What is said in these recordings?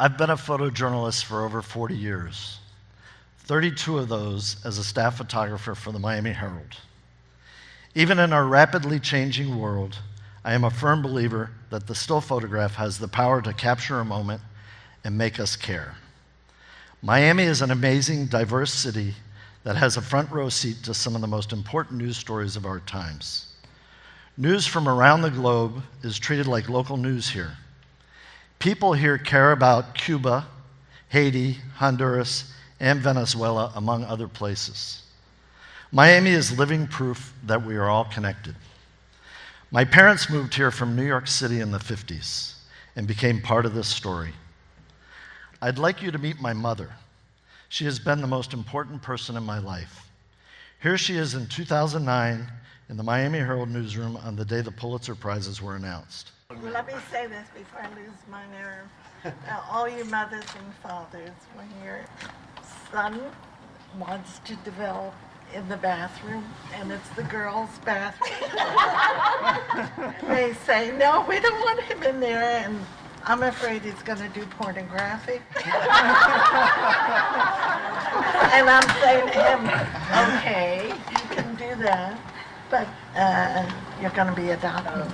I've been a photojournalist for over 40 years, 32 of those as a staff photographer for the Miami Herald. Even in our rapidly changing world, I am a firm believer that the still photograph has the power to capture a moment and make us care. Miami is an amazing, diverse city that has a front row seat to some of the most important news stories of our times. News from around the globe is treated like local news here. People here care about Cuba, Haiti, Honduras, and Venezuela, among other places. Miami is living proof that we are all connected. My parents moved here from New York City in the 50s and became part of this story. I'd like you to meet my mother. She has been the most important person in my life. Here she is in 2009 in the Miami Herald newsroom on the day the Pulitzer Prizes were announced. Let me say this before I lose my nerve. All you mothers and fathers, when your son wants to develop in the bathroom, and it's the girls' bathroom, they say, no, we don't want him in there, and I'm afraid he's going to do pornography. And I'm saying to him, okay, you can do that, but you're going to be a doctor.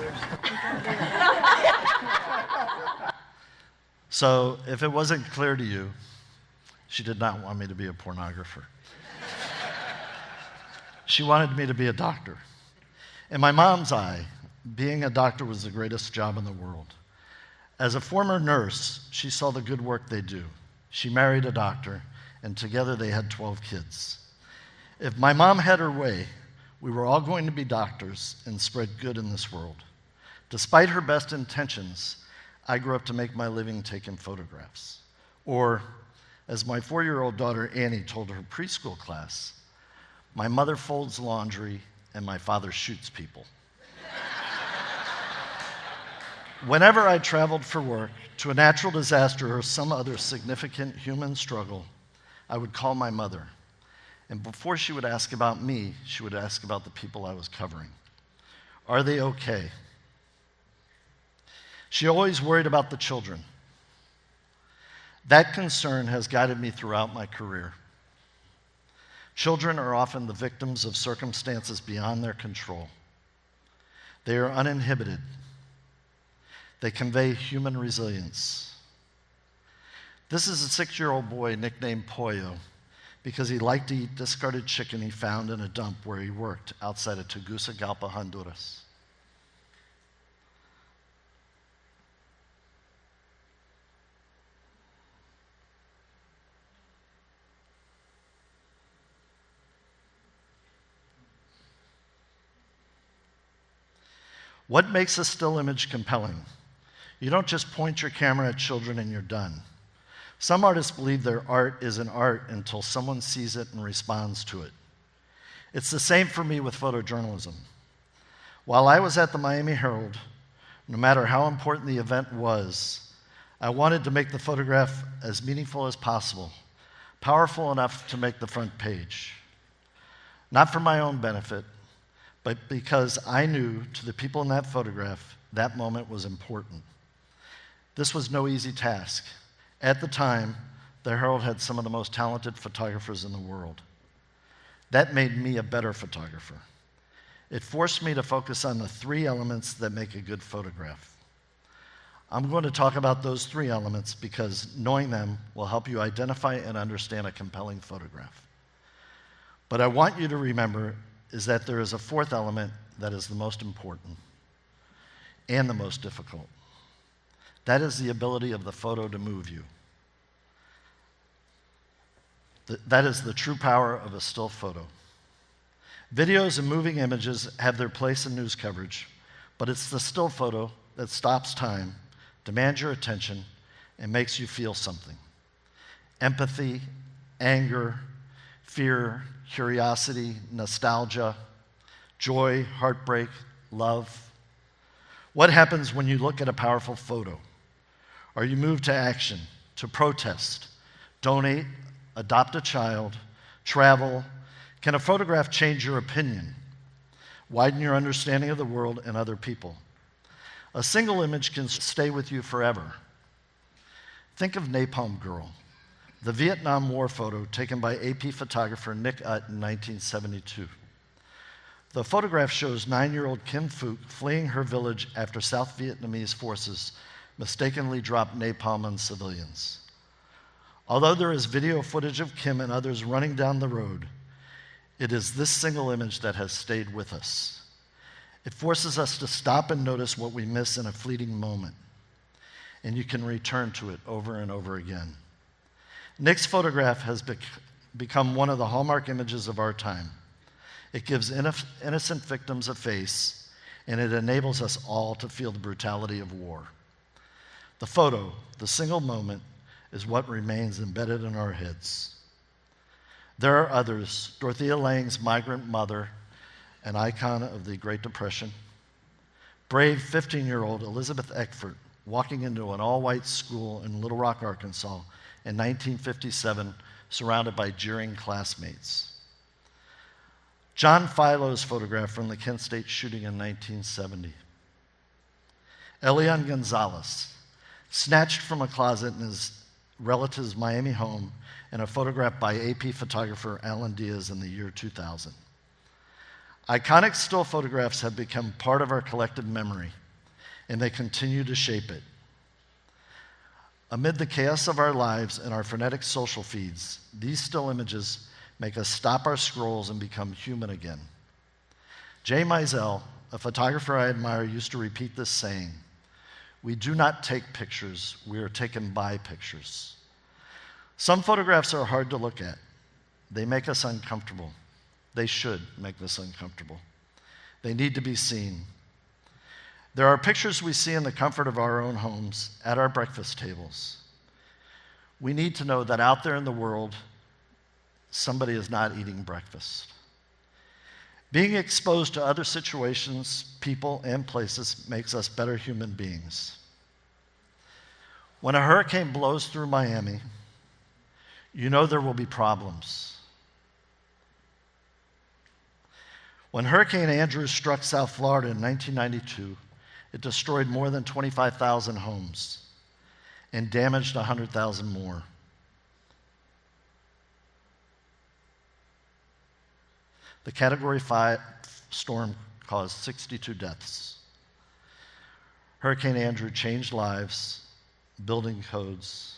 So, if it wasn't clear to you, she did not want me to be a pornographer. She wanted me to be a doctor. In my mom's eye, being a doctor was the greatest job in the world. As a former nurse, she saw the good work they do. She married a doctor, and together they had 12 kids. If my mom had her way, we were all going to be doctors and spread good in this world. Despite her best intentions, I grew up to make my living taking photographs. Or, as my 4-year-old daughter Annie told her preschool class, my mother folds laundry and my father shoots people. Whenever I traveled for work, to a natural disaster or some other significant human struggle, I would call my mother. And before she would ask about me, she would ask about the people I was covering. Are they okay? She always worried about the children. That concern has guided me throughout my career. Children are often the victims of circumstances beyond their control. They are uninhibited. They convey human resilience. This is a 6-year-old boy nicknamed Pollo because he liked to eat discarded chicken he found in a dump where he worked outside of Tegucigalpa, Honduras. What makes a still image compelling? You don't just point your camera at children and you're done. Some artists believe their art is an art until someone sees it and responds to it. It's the same for me with photojournalism. While I was at the Miami Herald, no matter how important the event was, I wanted to make the photograph as meaningful as possible, powerful enough to make the front page. Not for my own benefit, but because I knew to the people in that photograph, that moment was important. This was no easy task. At the time, the Herald had some of the most talented photographers in the world. That made me a better photographer. It forced me to focus on the 3 elements that make a good photograph. I'm going to talk about those 3 elements because knowing them will help you identify and understand a compelling photograph. But I want you to remember is that there is a 4th element that is the most important and the most difficult. That is the ability of the photo to move you. That is the true power of a still photo. Videos and moving images have their place in news coverage, but it's the still photo that stops time, demands your attention, and makes you feel something. Empathy, anger, fear, curiosity, nostalgia, joy, heartbreak, love. What happens when you look at a powerful photo? Are you moved to action, to protest, donate, adopt a child, travel? Can a photograph change your opinion, widen your understanding of the world and other people? A single image can stay with you forever. Think of Napalm Girl, the Vietnam War photo taken by AP photographer Nick Ut in 1972. The photograph shows 9-year-old Kim Phuc fleeing her village after South Vietnamese forces mistakenly dropped napalm on civilians. Although there is video footage of Kim and others running down the road, it is this single image that has stayed with us. It forces us to stop and notice what we miss in a fleeting moment, and you can return to it over and over again. Nick's photograph has become one of the hallmark images of our time. It gives innocent victims a face, and it enables us all to feel the brutality of war. The photo, the single moment, is what remains embedded in our heads. There are others. Dorothea Lange's migrant mother, an icon of the Great Depression. Brave 15-year-old Elizabeth Eckford walking into an all-white school in Little Rock, Arkansas in 1957, surrounded by jeering classmates. John Philo's photograph from the Kent State shooting in 1970. Elian Gonzalez, snatched from a closet in his relative's Miami home in a photograph by AP photographer Alan Diaz in the year 2000. Iconic still photographs have become part of our collective memory, and they continue to shape it. Amid the chaos of our lives and our frenetic social feeds, these still images make us stop our scrolls and become human again. Jay Mizell, a photographer I admire, used to repeat this saying, "We do not take pictures, we are taken by pictures." Some photographs are hard to look at. They make us uncomfortable. They should make us uncomfortable. They need to be seen. There are pictures we see in the comfort of our own homes, at our breakfast tables. We need to know that out there in the world, somebody is not eating breakfast. Being exposed to other situations, people, and places makes us better human beings. When a hurricane blows through Miami, you know there will be problems. When Hurricane Andrew struck South Florida in 1992, it destroyed more than 25,000 homes and damaged 100,000 more. The Category 5 storm caused 62 deaths. Hurricane Andrew changed lives, building codes,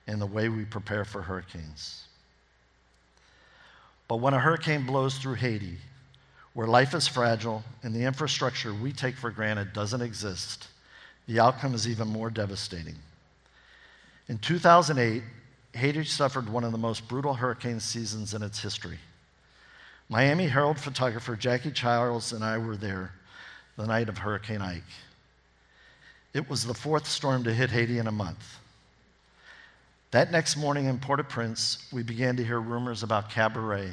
and the way we prepare for hurricanes. But when a hurricane blows through Haiti, where life is fragile and the infrastructure we take for granted doesn't exist, the outcome is even more devastating. In 2008, Haiti suffered one of the most brutal hurricane seasons in its history. Miami Herald photographer Jackie Childs and I were there the night of Hurricane Ike. It was the 4th storm to hit Haiti in a month. That next morning in Port-au-Prince, we began to hear rumors about Cabaret,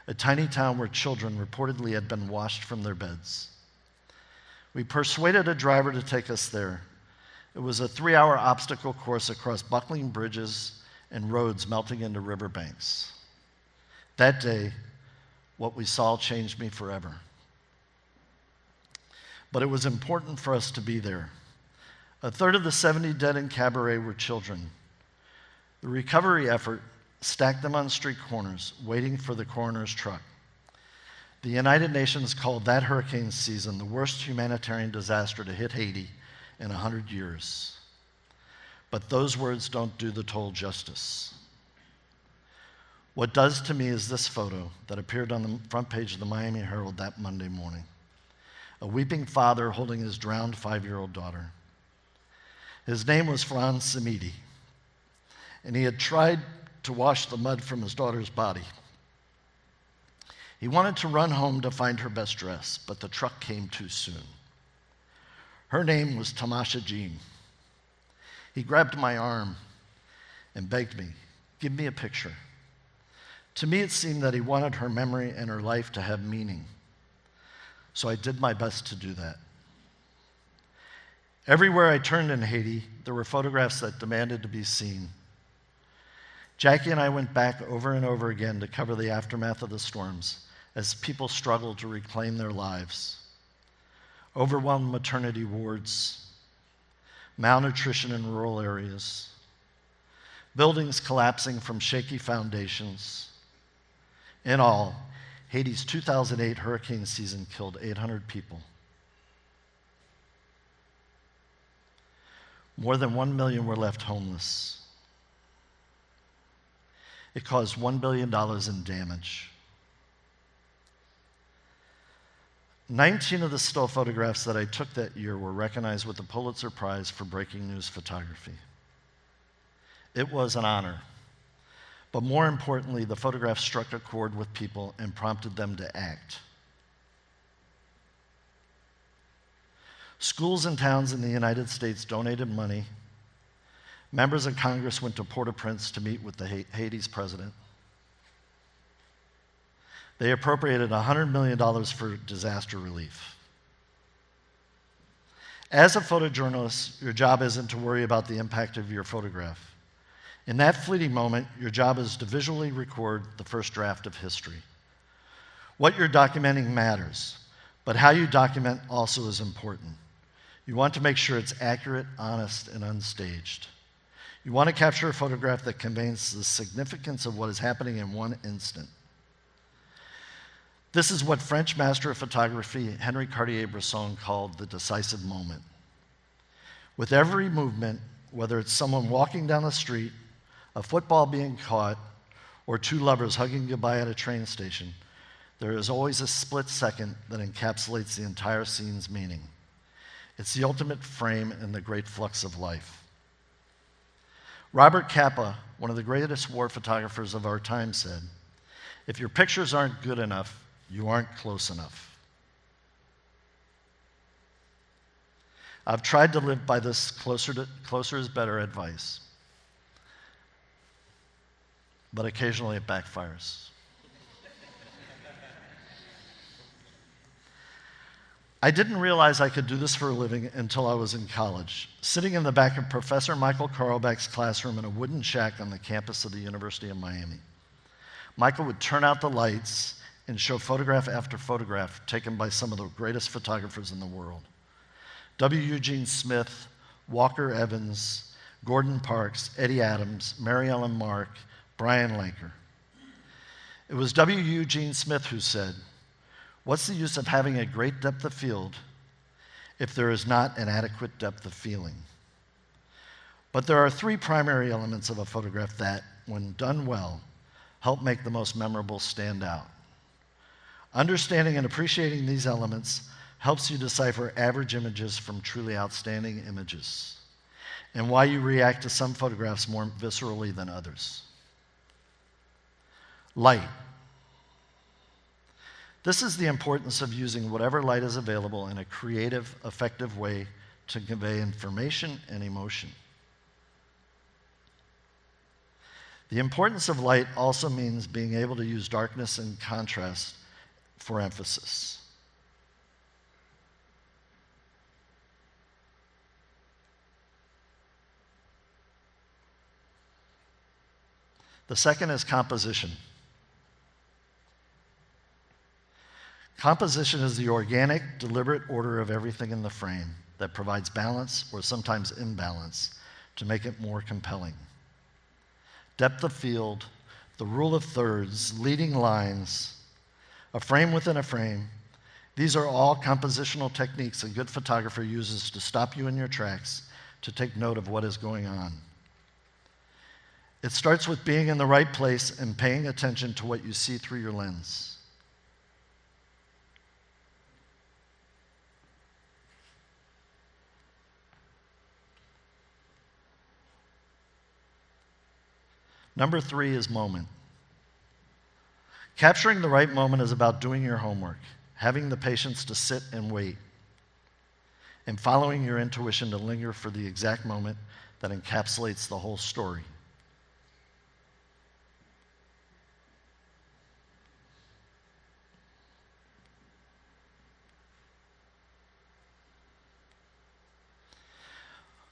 a tiny town where children reportedly had been washed from their beds. We persuaded a driver to take us there. It was a 3-hour obstacle course across buckling bridges and roads melting into riverbanks. That day, what we saw changed me forever. But it was important for us to be there. A third of the 70 dead in Cabaret were children. The recovery effort stacked them on street corners, waiting for the coroner's truck. The United Nations called that hurricane season the worst humanitarian disaster to hit Haiti in 100 years. But those words don't do the toll justice. What does to me is this photo that appeared on the front page of the Miami Herald that Monday morning. A weeping father holding his drowned 5-year-old daughter. His name was Franz Samidi, and he had tried to wash the mud from his daughter's body. He wanted to run home to find her best dress, but the truck came too soon. Her name was Tamasha Jean. He grabbed my arm and begged me, "Give me a picture." To me, it seemed that he wanted her memory and her life to have meaning. So I did my best to do that. Everywhere I turned in Haiti, there were photographs that demanded to be seen. Jackie and I went back over and over again to cover the aftermath of the storms as people struggled to reclaim their lives. Overwhelmed maternity wards, malnutrition in rural areas, buildings collapsing from shaky foundations. In all, Haiti's 2008 hurricane season killed 800 people. More than 1 million were left homeless. It caused $1 billion in damage. 19 of the still photographs that I took that year were recognized with the Pulitzer Prize for breaking news photography. It was an honor. But more importantly, the photographs struck a chord with people and prompted them to act. Schools and towns in the United States donated money. Members of Congress went to Port-au-Prince to meet with the Haiti's president. They appropriated $100 million for disaster relief. As a photojournalist, your job isn't to worry about the impact of your photograph. In that fleeting moment, your job is to visually record the first draft of history. What you're documenting matters, but how you document also is important. You want to make sure it's accurate, honest, and unstaged. You want to capture a photograph that conveys the significance of what is happening in one instant. This is what French master of photography Henri Cartier-Bresson called the decisive moment. With every movement, whether it's someone walking down the street, a football being caught, or two lovers hugging goodbye at a train station, there is always a split second that encapsulates the entire scene's meaning. It's the ultimate frame in the great flux of life. Robert Capa, one of the greatest war photographers of our time, said, "If your pictures aren't good enough, you aren't close enough." I've tried to live by this closer is better advice, but occasionally it backfires. I didn't realize I could do this for a living until I was in college, sitting in the back of Professor Michael Carlbeck's classroom in a wooden shack on the campus of the University of Miami. Michael would turn out the lights and show photograph after photograph taken by some of the greatest photographers in the world. W. Eugene Smith, Walker Evans, Gordon Parks, Eddie Adams, Mary Ellen Mark, Brian Lanker. It was W. Eugene Smith who said, "What's the use of having a great depth of field if there is not an adequate depth of feeling?" But there are three primary elements of a photograph that, when done well, help make the most memorable stand out. Understanding and appreciating these elements helps you decipher average images from truly outstanding images, and why you react to some photographs more viscerally than others. Light. This is the importance of using whatever light is available in a creative, effective way to convey information and emotion. The importance of light also means being able to use darkness and contrast for emphasis. The second is composition. Composition is the organic, deliberate order of everything in the frame that provides balance, or sometimes imbalance, to make it more compelling. Depth of field, the rule of thirds, leading lines, a frame within a frame, these are all compositional techniques a good photographer uses to stop you in your tracks, to take note of what is going on. It starts with being in the right place and paying attention to what you see through your lens. Number 3 is moment. Capturing the right moment is about doing your homework, having the patience to sit and wait, and following your intuition to linger for the exact moment that encapsulates the whole story.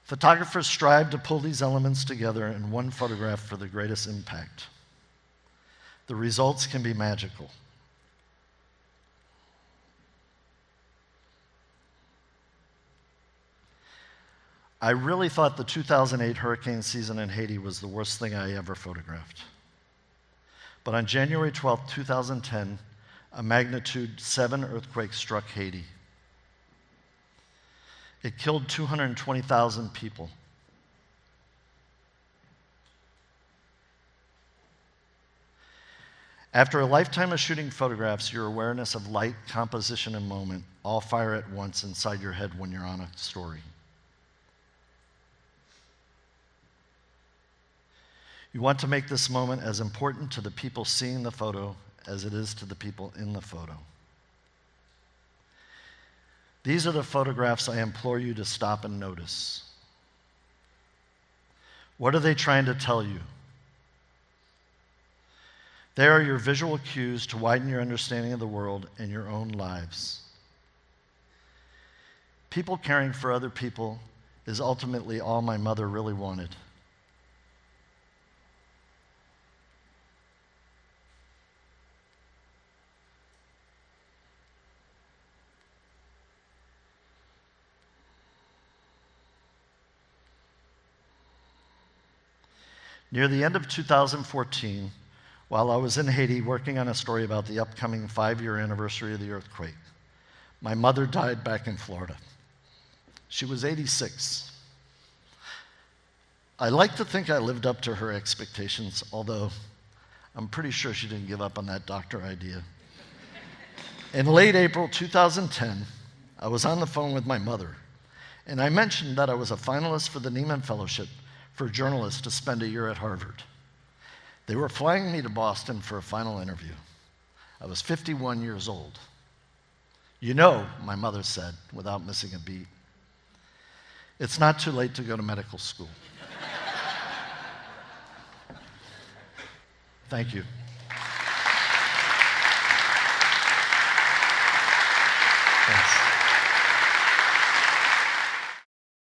Photographers strive to pull these elements together in one photograph for the greatest impact. The results can be magical. I really thought the 2008 hurricane season in Haiti was the worst thing I ever photographed. But on January 12, 2010, a magnitude 7 earthquake struck Haiti. It killed 220,000 people. After a lifetime of shooting photographs, your awareness of light, composition, and moment all fire at once inside your head when you're on a story. You want to make this moment as important to the people seeing the photo as it is to the people in the photo. These are the photographs I implore you to stop and notice. What are they trying to tell you? They are your visual cues to widen your understanding of the world and your own lives. People caring for other people is ultimately all my mother really wanted. Near the end of 2014, while I was in Haiti working on a story about the upcoming 5-year anniversary of the earthquake, my mother died back in Florida. She was 86. I like to think I lived up to her expectations, although I'm pretty sure she didn't give up on that doctor idea. In late April 2010, I was on the phone with my mother, and I mentioned that I was a finalist for the Nieman Fellowship for journalists to spend a year at Harvard. They were flying me to Boston for a final interview. I was 51 years old. You know, my mother said, without missing a beat, it's not too late to go to medical school. Thank you.